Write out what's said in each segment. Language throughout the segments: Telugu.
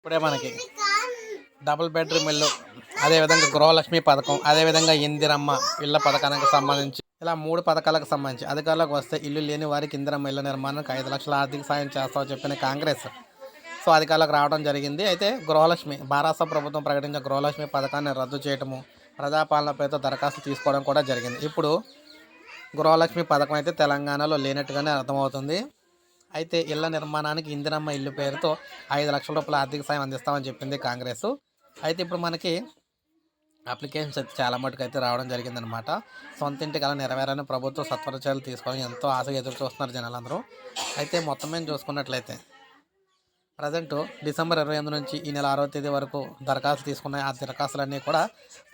ఇప్పుడే మనకి డబుల్ బెడ్రూమ్ ఇల్లు, అదేవిధంగా గృహలక్ష్మి పథకం, అదేవిధంగా ఇందిరమ్మ ఇళ్ళ పథకానికి సంబంధించి ఇలా 3 పథకాలకు సంబంధించి అధికారులకు వస్తే ఇల్లు లేని వారికి ఇందిరమ్మ ఇళ్ళ నిర్మాణానికి 5 లక్షల ఆర్థిక సాయం చేస్తామని చెప్పిన కాంగ్రెస్ అధికారులకు రావడం జరిగింది. అయితే గృహలక్ష్మి భారత ప్రభుత్వం ప్రకటించిన గృహలక్ష్మి పథకాన్ని రద్దు చేయడము, ప్రజాపాలన పేరుతో దరఖాస్తు తీసుకోవడం కూడా జరిగింది. ఇప్పుడు గృహలక్ష్మి పథకం అయితే తెలంగాణలో లేనట్టుగానే అర్థమవుతుంది. అయితే ఇళ్ల నిర్మాణానికి ఇందిరమ్మ ఇల్లు పేరుతో 5 లక్షల రూపాయల ఆర్థిక సాయం అందిస్తామని చెప్పింది కాంగ్రెస్. అయితే ఇప్పుడు మనకి అప్లికేషన్స్ అయితే చాలా మటుకు అయితే రావడం జరిగిందనమాట. సొంత ఇంటి కల నెరవేరని ప్రభుత్వం సత్వర చర్యలు తీసుకోవాలని ఎంతో ఆశగా ఎదురు చూస్తున్నారు జనాలందరూ. అయితే మొత్తం మేము చూసుకున్నట్లయితే ప్రజెంటు డిసెంబర్ 28 నుంచి ఈ నెల 6వ తేదీ వరకు దరఖాస్తులు తీసుకున్నాయి. ఆ దరఖాస్తులన్నీ కూడా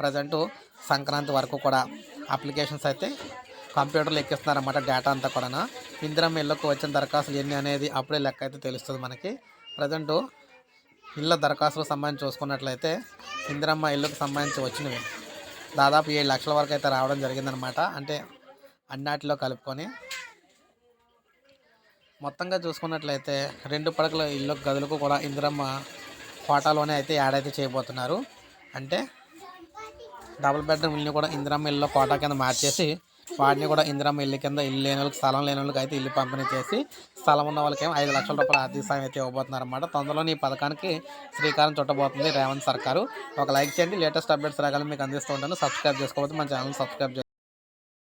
ప్రజెంటు సంక్రాంతి వరకు కూడా అప్లికేషన్స్ అయితే కంప్యూటర్లో ఎక్కిస్తున్నారన్నమాట. డేటా అంతా కూడా ఇందిరమ్మ ఇళ్ళకు వచ్చిన దరఖాస్తులు ఎన్ని అనేది అప్పుడే లెక్క అయితే తెలుస్తుంది మనకి. ప్రజెంటు ఇళ్ళ దరఖాస్తులకు సంబంధించి చూసుకున్నట్లయితే ఇందిరమ్మ ఇళ్ళకు సంబంధించి వచ్చినవి దాదాపు 7 లక్షల వరకు అయితే రావడం జరిగిందనమాట. అంటే అన్నిటిలో కలుపుకొని మొత్తంగా చూసుకున్నట్లయితే 2 పడకల ఇల్లు గదులకు కూడా ఇందిరమ్మ కోటాలోనే అయితే యాడ్ అయితే చేయబోతున్నారు. అంటే డబుల్ బెడ్రూమ్ ఇల్లుని కూడా ఇందిరమ్మ ఇల్లు కోటా కింద మార్చేసి వాటిని కూడా ఇందిరమ్మ ఇల్లు కింద ఇల్లు లేని వాళ్ళకి, స్థలం లేని వాళ్ళకి అయితే ఇల్లు పంపిణీ చేసి స్థలం ఉన్న వాళ్ళకి 5 లక్షల రూపాయల ఆర్థిక సాయం అయితే ఇవ్వబోతున్నారన్నమాట. తొందరలోనే ఈ పథకానికి శ్రీకారం చుట్టబోతుంది రేవంత్ సర్కారు. ఒక లైక్ చేయండి. లేటెస్ట్ అప్డేట్స్ రాగానే మీకు అందిస్తూ ఉంటాను. సబ్స్క్రైబ్ చేసుకోకపోతే మన ఛానల్ సబ్స్క్రైబ్